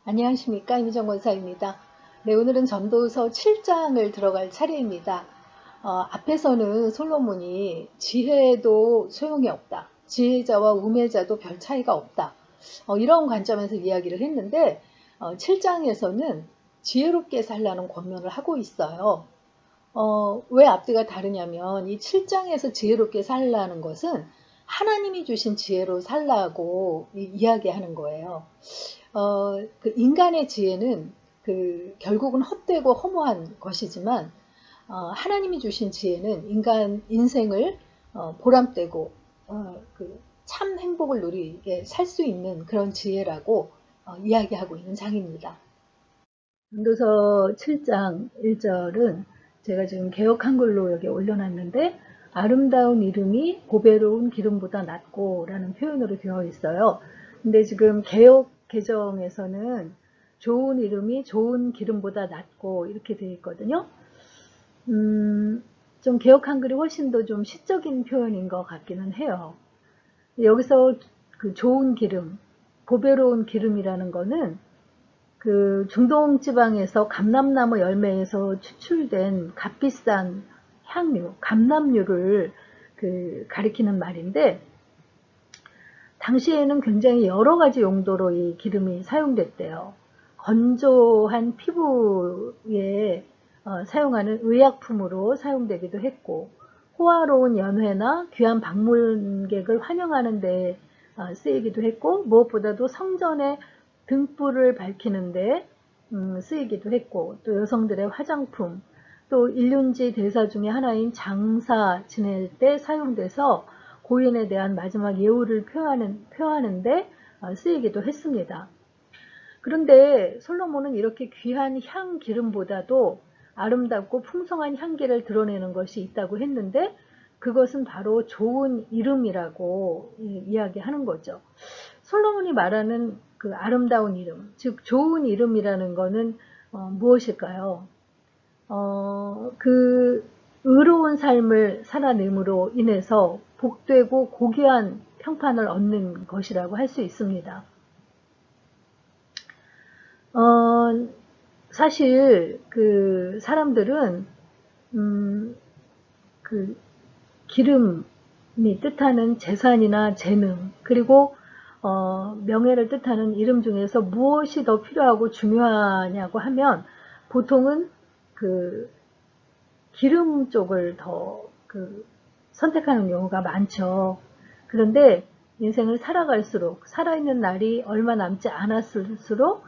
안녕하십니까, 이미정 권사입니다. 네, 오늘은 전도서 7장을 들어갈 차례입니다. 앞에서는 솔로몬이 지혜도 소용이 없다. 지혜자와 우매자도 별 차이가 없다. 이런 관점에서 이야기를 했는데 7장에서는 지혜롭게 살라는 권면을 하고 있어요. 왜 앞뒤가 다르냐면 이 7장에서 지혜롭게 살라는 것은 하나님이 주신 지혜로 살라고 이야기하는 거예요. 그 인간의 지혜는 결국은 헛되고 허무한 것이지만 하나님이 주신 지혜는 인간 인생을 보람되고 참 행복을 누리게 살 수 있는 그런 지혜라고 이야기하고 있는 장입니다. 전도서 7장 1절은 제가 지금 개역 한글로 여기 올려놨는데 아름다운 이름이 보배로운 기름보다 낫고 라는 표현으로 되어 있어요. 근데 지금 개역 개정에서는 좋은 이름이 좋은 기름보다 낫고 이렇게 되어 있거든요. 좀 개역 한글이 훨씬 더 좀 시적인 표현인 것 같기는 해요. 여기서 그 좋은 기름, 보배로운 기름이라는 거는 그 중동 지방에서 감람나무 열매에서 추출된 값비싼 향유, 감람유를 가리키는 말인데, 당시에는 굉장히 여러 가지 용도로 이 기름이 사용됐대요. 건조한 피부에 사용하는 의약품으로 사용되기도 했고, 호화로운 연회나 귀한 방문객을 환영하는 데 쓰이기도 했고, 무엇보다도 성전의 등불을 밝히는데 쓰이기도 했고, 또 여성들의 화장품, 또 일륜지 대사 중에 하나인 장사 지낼 때 사용돼서 고인에 대한 마지막 예우를 표하는데 쓰이기도 했습니다. 그런데 솔로몬은 이렇게 귀한 향 기름보다도 아름답고 풍성한 향기를 드러내는 것이 있다고 했는데, 그것은 바로 좋은 이름이라고 이야기하는 거죠. 솔로몬이 말하는 그 아름다운 이름, 즉 좋은 이름이라는 것은 무엇일까요? 그 의로운 삶을 살아냄으로 인해서 복되고 고귀한 평판을 얻는 것이라고 할 수 있습니다. 사실 그 사람들은 그 기름이 뜻하는 재산이나 재능, 그리고 명예를 뜻하는 이름 중에서 무엇이 더 필요하고 중요하냐고 하면 보통은 그 기름 쪽을 더 선택하는 경우가 많죠. 그런데 인생을 살아갈수록, 살아있는 날이 얼마 남지 않았을수록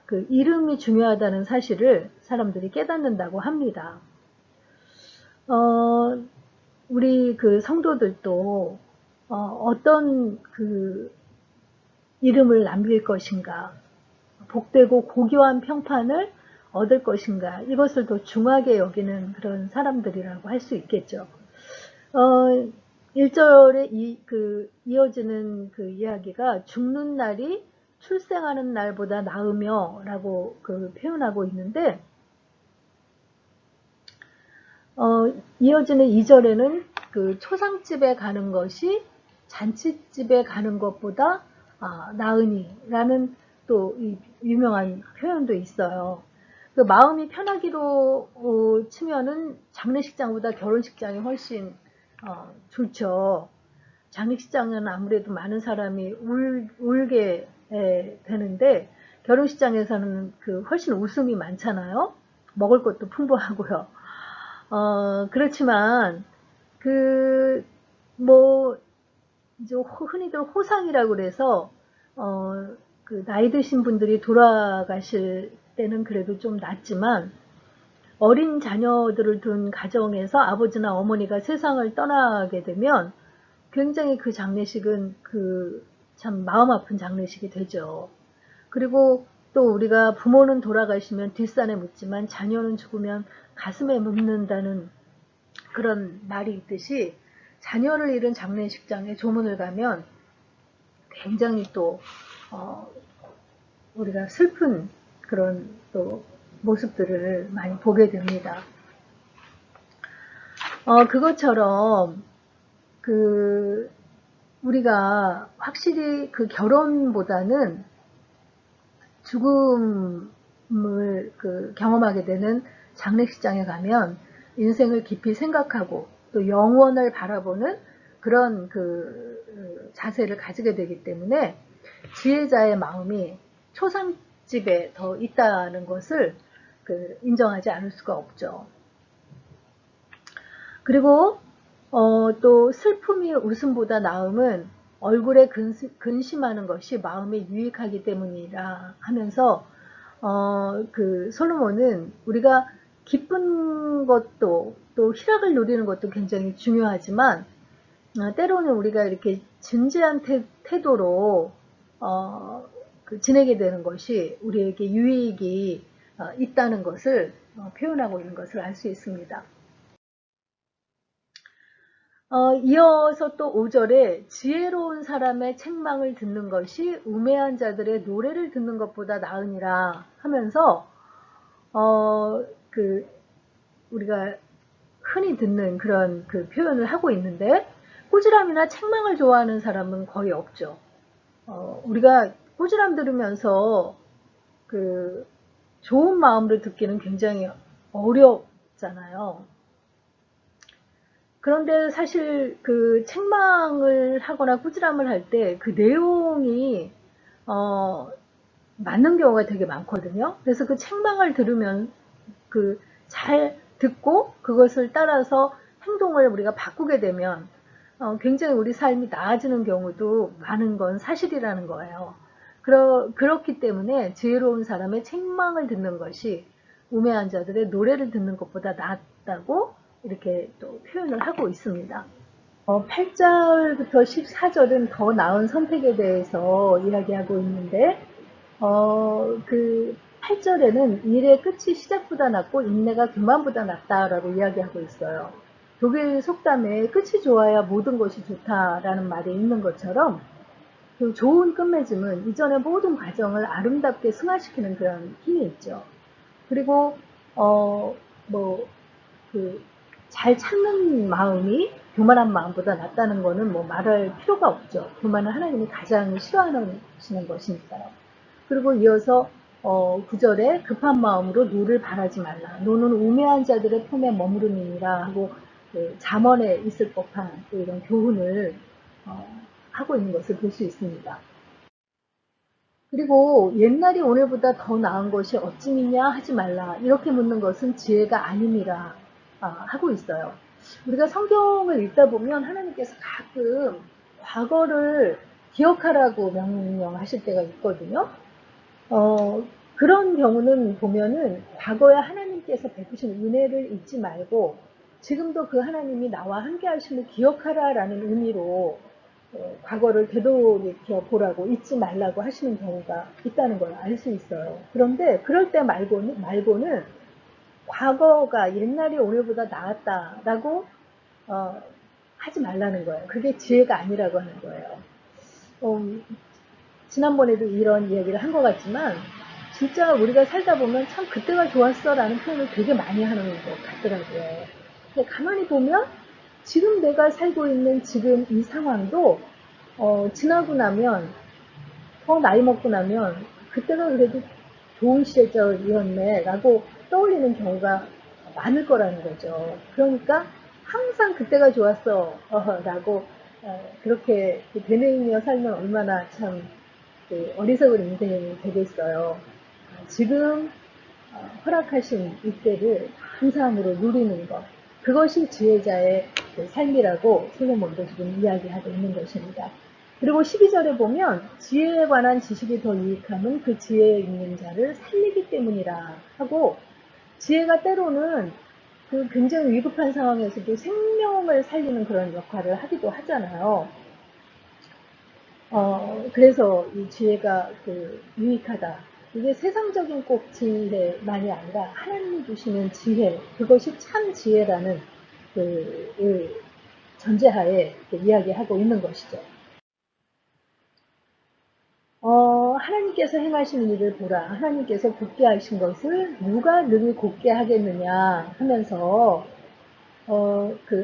그 이름이 중요하다는 사실을 사람들이 깨닫는다고 합니다. 우리 그 성도들도 어떤 그 이름을 남길 것인가, 복되고 고귀한 평판을 얻을 것인가, 이것을 더 중하게 여기는 그런 사람들이라고 할 수 있겠죠. 1절에 이어지는 그 이야기가 죽는 날이 출생하는 날보다 나으며 라고 표현하고 있는데, 이어지는 2절에는 그 초상집에 가는 것이 잔치집에 가는 것보다 나으니 라는 또 유명한 표현도 있어요. 그 마음이 편하기로 치면은 장례식장보다 결혼식장이 훨씬 좋죠. 장례식장은 아무래도 많은 사람이 울게 되는데, 결혼식장에서는 훨씬 웃음이 많잖아요. 먹을 것도 풍부하고요. 그렇지만 이제 흔히들 호상이라고 그래서 나이 드신 분들이 돌아가실 때는 그래도 좀 낫지만, 어린 자녀들을 둔 가정에서 아버지나 어머니가 세상을 떠나게 되면 굉장히 그 장례식은 참 마음 아픈 장례식이 되죠. 그리고 또 우리가 부모는 돌아가시면 뒷산에 묻지만 자녀는 죽으면 가슴에 묻는다는 그런 말이 있듯이, 자녀를 잃은 장례식장에 조문을 가면 굉장히 또 우리가 슬픈 그런 또 모습들을 많이 보게 됩니다. 그것처럼 우리가 확실히 결혼보다는 죽음을 경험하게 되는 장례식장에 가면 인생을 깊이 생각하고 또 영원을 바라보는 그런 자세를 가지게 되기 때문에 지혜자의 마음이 초상집에 더 있다는 것을 인정하지 않을 수가 없죠. 그리고 또 슬픔이 웃음보다 나음은 얼굴에 근심하는 것이 마음에 유익하기 때문이라 하면서 솔로몬은 우리가 기쁜 것도 또 희락을 누리는 것도 굉장히 중요하지만 때로는 우리가 이렇게 진지한 태도로 지내게 되는 것이 우리에게 유익이 있다는 것을 표현하고 있는 것을 알 수 있습니다. 이어서 또 5절에 지혜로운 사람의 책망을 듣는 것이 우매한 자들의 노래를 듣는 것보다 나으니라 하면서 우리가 흔히 듣는 그런 표현을 하고 있는데 꾸지람이나 책망을 좋아하는 사람은 거의 없죠. 우리가 꾸지람 들으면서 좋은 마음으로 듣기는 굉장히 어렵잖아요. 그런데 사실 책망을 하거나 꾸지람을 할 때 그 내용이 맞는 경우가 되게 많거든요. 그래서 그 책망을 들으면 잘 듣고 그것을 따라서 행동을 우리가 바꾸게 되면 굉장히 우리 삶이 나아지는 경우도 많은 건 사실이라는 거예요. 그렇기 때문에 지혜로운 사람의 책망을 듣는 것이 우매한 자들의 노래를 듣는 것보다 낫다고 이렇게 또 표현을 하고 있습니다. 8절부터 14절은 더 나은 선택에 대해서 이야기하고 있는데 8절에는 일의 끝이 시작보다 낫고 인내가 교만보다 낫다라고 이야기하고 있어요. 독일 속담에 끝이 좋아야 모든 것이 좋다라는 말이 있는 것처럼 좋은 끝맺음은 이전의 모든 과정을 아름답게 승화시키는 그런 힘이 있죠. 그리고 잘 참는 마음이 교만한 마음보다 낫다는 거는 말할 필요가 없죠. 교만은 하나님이 가장 싫어하시는 것이니까요. 그리고 이어서 9절에 급한 마음으로 노를 바라지 말라. 노는 우매한 자들의 품에 머무름이니라 하고 잠언에 있을 법한 이런 교훈을 하고 있는 것을 볼 수 있습니다. 그리고 옛날이 오늘보다 더 나은 것이 어찌미냐 하지 말라. 이렇게 묻는 것은 지혜가 아니니라 하고 있어요. 우리가 성경을 읽다 보면 하나님께서 가끔 과거를 기억하라고 명령하실 때가 있거든요. 그런 경우는 보면은 과거에 하나님께서 베푸신 은혜를 잊지 말고 지금도 그 하나님이 나와 함께 하심을 기억하라라는 의미로 과거를 되돌이켜 보라고 잊지 말라고 하시는 경우가 있다는 걸 알 수 있어요. 그런데 그럴 때 말고는 과거가 옛날이 오늘보다 나았다라고 하지 말라는 거예요. 그게 지혜가 아니라고 하는 거예요. 지난번에도 이런 이야기를 한 것 같지만 진짜 우리가 살다 보면 참 그때가 좋았어 라는 표현을 되게 많이 하는 것 같더라고요. 근데 가만히 보면 지금 내가 살고 있는 지금 이 상황도 지나고 나면 더 나이 먹고 나면 그때가 그래도 좋은 시절이었네 라고 떠올리는 경우가 많을 거라는 거죠. 그러니까 항상 그때가 좋았어 라고 그렇게 되뇌이며 살면 얼마나 참 어리석은 인생이 되겠어요. 지금 허락하신 이때를 감사함으로 누리는 것, 그것이 지혜자의 삶이라고 솔로몬도 지금 이야기하고 있는 것입니다. 그리고 12절에 보면 지혜에 관한 지식이 더 유익함은 그 지혜에 있는 자를 살리기 때문이라 하고, 지혜가 때로는 굉장히 위급한 상황에서도 생명을 살리는 그런 역할을 하기도 하잖아요. 그래서 이 지혜가 유익하다. 이게 세상적인 꼭 지혜만이 아니라 하나님이 주시는 지혜, 그것이 참 지혜라는 전제하에 이야기하고 있는 것이죠. 하나님께서 행하시는 일을 보라. 하나님께서 곱게 하신 것을 누가 능히 곱게 하겠느냐 하면서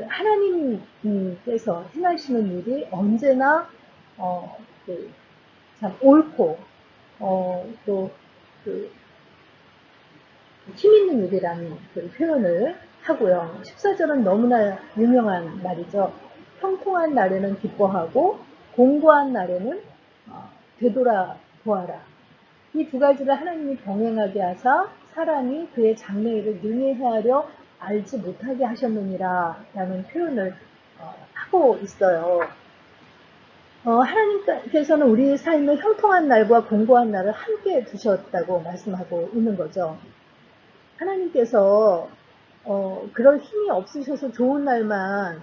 하나님께서 행하시는 일이 언제나 참 옳고 또 그 힘있는 일이라는 그 표현을 하고요. 14절은 너무나 유명한 말이죠. 형통한 날에는 기뻐하고 공고한 날에는 되돌아보아라. 이 두 가지를 하나님이 병행하게 하사 사람이 그의 장래일을 능히 헤아려 알지 못하게 하셨느니라 라는 표현을 하고 있어요. 하나님께서는 우리 삶의 형통한 날과 공고한 날을 함께 두셨다고 말씀하고 있는 거죠. 하나님께서 그럴 힘이 없으셔서 좋은 날만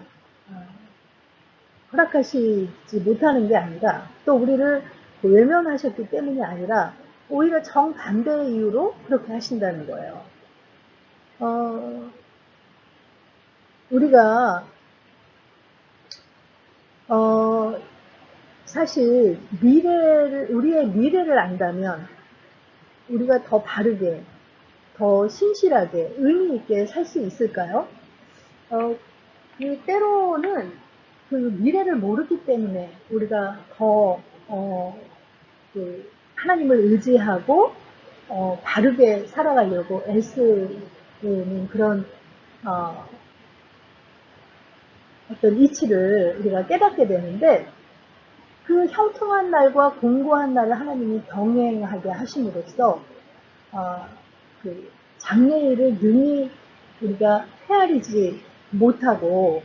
허락하시지 못하는 게 아니라, 또 우리를 외면하셨기 때문이 아니라 오히려 정반대의 이유로 그렇게 하신다는 거예요. 우리가 사실 우리의 미래를 안다면 우리가 더 바르게, 더 신실하게, 의미 있게 살 수 있을까요? 때로는 그 미래를 모르기 때문에 우리가 더 하나님을 의지하고 바르게 살아가려고 애쓰는 그런 어떤 이치를 우리가 깨닫게 되는데, 그 형통한 날과 공고한 날을 하나님이 병행하게 하심으로써 그 장래일을 능히 우리가 헤아리지 못하고,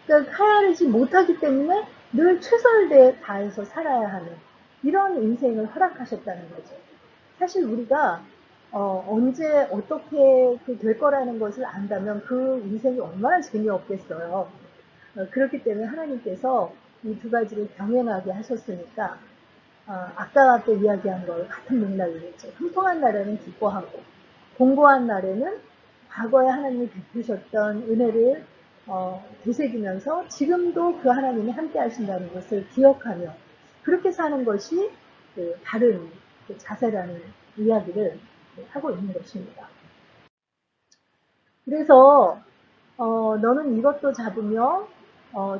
그러니까 헤아리지 못하기 때문에 늘 최선을 다해서 살아야 하는 이런 인생을 허락하셨다는 거죠. 사실 우리가 언제 어떻게 될 거라는 것을 안다면 그 인생이 얼마나 재미없겠어요. 그렇기 때문에 하나님께서 이 두 가지를 병행하게 하셨으니까 아까 또 이야기한 걸 같은 맥락이겠죠. 형통한 날에는 기뻐하고 공고한 날에는 과거에 하나님이 베푸셨던 은혜를 되새기면서 지금도 그 하나님이 함께 하신다는 것을 기억하며 그렇게 사는 것이 다른 자세라는 이야기를 하고 있는 것입니다. 그래서 너는 이것도 잡으며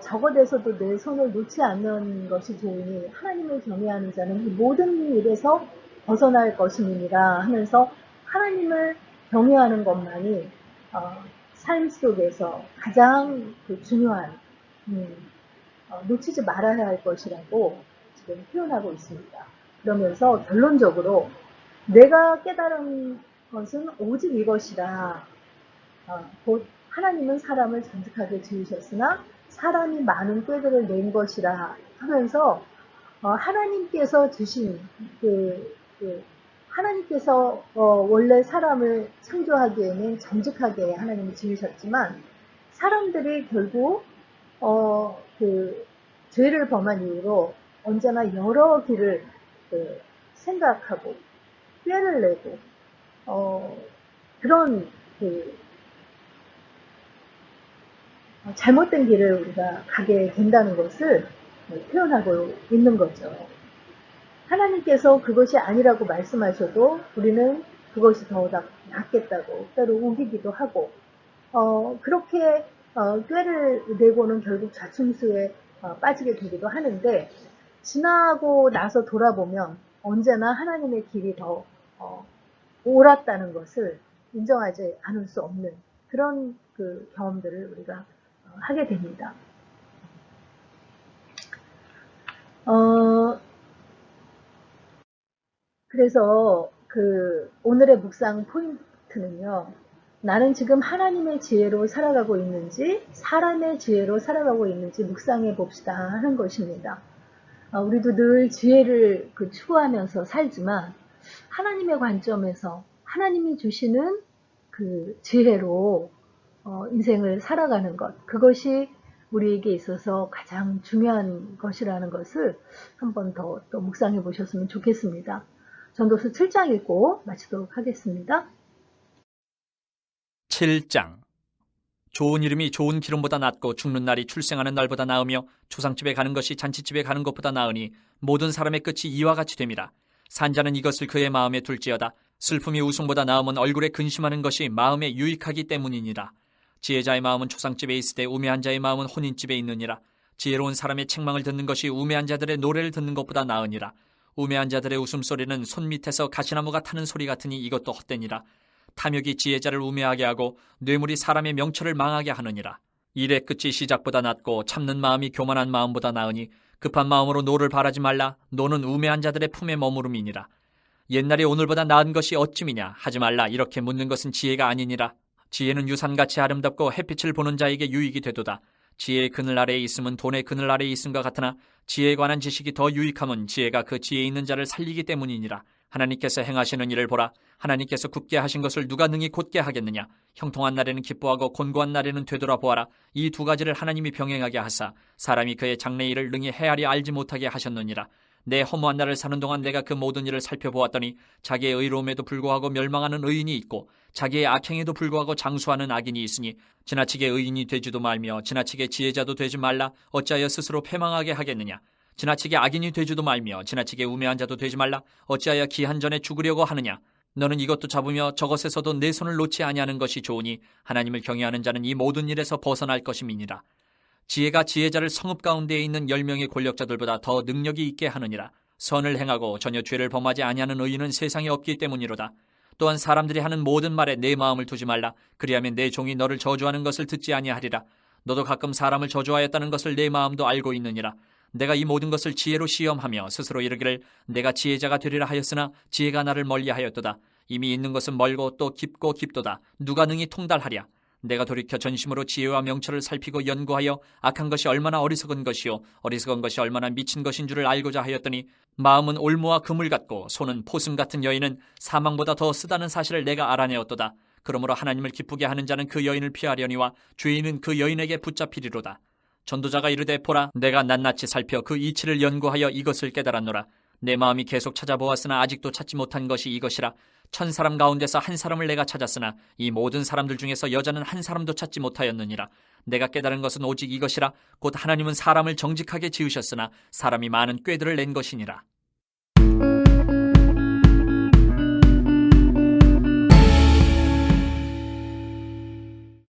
저것에서도 내 손을 놓지 않는 것이 좋으니 하나님을 경외하는 자는 이 모든 일에서 벗어날 것임이니라 하면서 하나님을 경외하는 것만이 삶 속에서 가장 중요한 놓치지 말아야 할 것이라고 지금 표현하고 있습니다. 그러면서 결론적으로 내가 깨달은 것은 오직 이것이라. 곧 하나님은 사람을 정직하게 지으셨으나 사람이 많은 꾀들을 낸 것이라 하면서 하나님께서 주신 하나님께서 원래 사람을 창조하기에는 정직하게 하나님이 지으셨지만 사람들이 결국 죄를 범한 이후로 언제나 여러 길을 생각하고 꾀를 내고 그런 잘못된 길을 우리가 가게 된다는 것을 표현하고 있는 거죠. 하나님께서 그것이 아니라고 말씀하셔도 우리는 그것이 더 낫겠다고 때로 우기기도 하고 그렇게 꾀를 내고는 결국 좌충수에 빠지게 되기도 하는데, 지나고 나서 돌아보면 언제나 하나님의 길이 더 옳았다는 것을 인정하지 않을 수 없는 그런 경험들을 우리가 하게 됩니다. 그래서 오늘의 묵상 포인트는요, 나는 지금 하나님의 지혜로 살아가고 있는지 사람의 지혜로 살아가고 있는지 묵상해 봅시다 하는 것입니다. 우리도 늘 지혜를 추구하면서 살지만 하나님의 관점에서 하나님이 주시는 그 지혜로 인생을 살아가는 것, 그것이 우리에게 있어서 가장 중요한 것이라는 것을 한 번 더 또 묵상해 보셨으면 좋겠습니다. 전도서 7장 읽고 마치도록 하겠습니다. 7장. 좋은 이름이 좋은 기름보다 낫고 죽는 날이 출생하는 날보다 나으며 초상집에 가는 것이 잔치집에 가는 것보다 나으니 모든 사람의 끝이 이와 같이 됨이라. 산자는 이것을 그의 마음에 둘지어다. 슬픔이 웃음보다 나음은 얼굴에 근심하는 것이 마음에 유익하기 때문이니라. 지혜자의 마음은 초상집에 있으되 우매한 자의 마음은 혼인집에 있느니라. 지혜로운 사람의 책망을 듣는 것이 우매한 자들의 노래를 듣는 것보다 나으니라. 우매한 자들의 웃음소리는 손밑에서 가시나무가 타는 소리 같으니 이것도 헛되니라. 탐욕이 지혜자를 우매하게 하고 뇌물이 사람의 명철을 망하게 하느니라. 일의 끝이 시작보다 낫고 참는 마음이 교만한 마음보다 나으니 급한 마음으로 노를 바라지 말라. 노는 우매한 자들의 품에 머무름이니라. 옛날이 오늘보다 나은 것이 어찌미냐 하지 말라. 이렇게 묻는 것은 지혜가 아니니라. 지혜는 유산같이 아름답고 햇빛을 보는 자에게 유익이 되도다. 지혜의 그늘 아래에 있음은 돈의 그늘 아래에 있음과 같으나 지혜에 관한 지식이 더 유익함은 지혜가 그 지혜에 있는 자를 살리기 때문이니라. 하나님께서 행하시는 일을 보라. 하나님께서 굳게 하신 것을 누가 능히 곧게 하겠느냐. 형통한 날에는 기뻐하고 곤고한 날에는 되돌아보아라. 이 두 가지를 하나님이 병행하게 하사 사람이 그의 장래 일을 능히 헤아려 알지 못하게 하셨느니라. 내 허무한 날을 사는 동안 내가 그 모든 일을 살펴보았더니 자기의 의로움에도 불구하고 멸망하는 의인이 있고 자기의 악행에도 불구하고 장수하는 악인이 있으니 지나치게 의인이 되지도 말며 지나치게 지혜자도 되지 말라. 어찌하여 스스로 패망하게 하겠느냐. 지나치게 악인이 되지도 말며 지나치게 우매한 자도 되지 말라. 어찌하여 기한 전에 죽으려고 하느냐. 너는 이것도 잡으며 저것에서도 내 손을 놓지 아니하는 것이 좋으니 하나님을 경외하는 자는 이 모든 일에서 벗어날 것임이니라. 지혜가 지혜자를 성읍 가운데에 있는 10명의 권력자들보다 더 능력이 있게 하느니라. 선을 행하고 전혀 죄를 범하지 아니하는 의인은 세상에 없기 때문이로다. 또한 사람들이 하는 모든 말에 내 마음을 두지 말라. 그리하면 내 종이 너를 저주하는 것을 듣지 아니하리라. 너도 가끔 사람을 저주하였다는 것을 내 마음도 알고 있느니라. 내가 이 모든 것을 지혜로 시험하며 스스로 이르기를 내가 지혜자가 되리라 하였으나 지혜가 나를 멀리하였도다. 이미 있는 것은 멀고 또 깊고 깊도다. 누가 능히 통달하랴. 내가 돌이켜 전심으로 지혜와 명철을 살피고 연구하여 악한 것이 얼마나 어리석은 것이요 어리석은 것이 얼마나 미친 것인 줄을 알고자 하였더니 마음은 올무와 그물 같고 손은 포승 같은 여인은 사망보다 더 쓰다는 사실을 내가 알아내었도다. 그러므로 하나님을 기쁘게 하는 자는 그 여인을 피하려니와 죄인은 그 여인에게 붙잡히리로다. 전도자가 이르되 보라 내가 낱낱이 살펴 그 이치를 연구하여 이것을 깨달았노라. 내 마음이 계속 찾아보았으나 아직도 찾지 못한 것이 이것이라. 1000사람 가운데서 한 사람을 내가 찾았으나 이 모든 사람들 중에서 여자는 한 사람도 찾지 못하였느니라. 내가 깨달은 것은 오직 이것이라. 곧 하나님은 사람을 정직하게 지으셨으나 사람이 많은 꾀들을 낸 것이니라.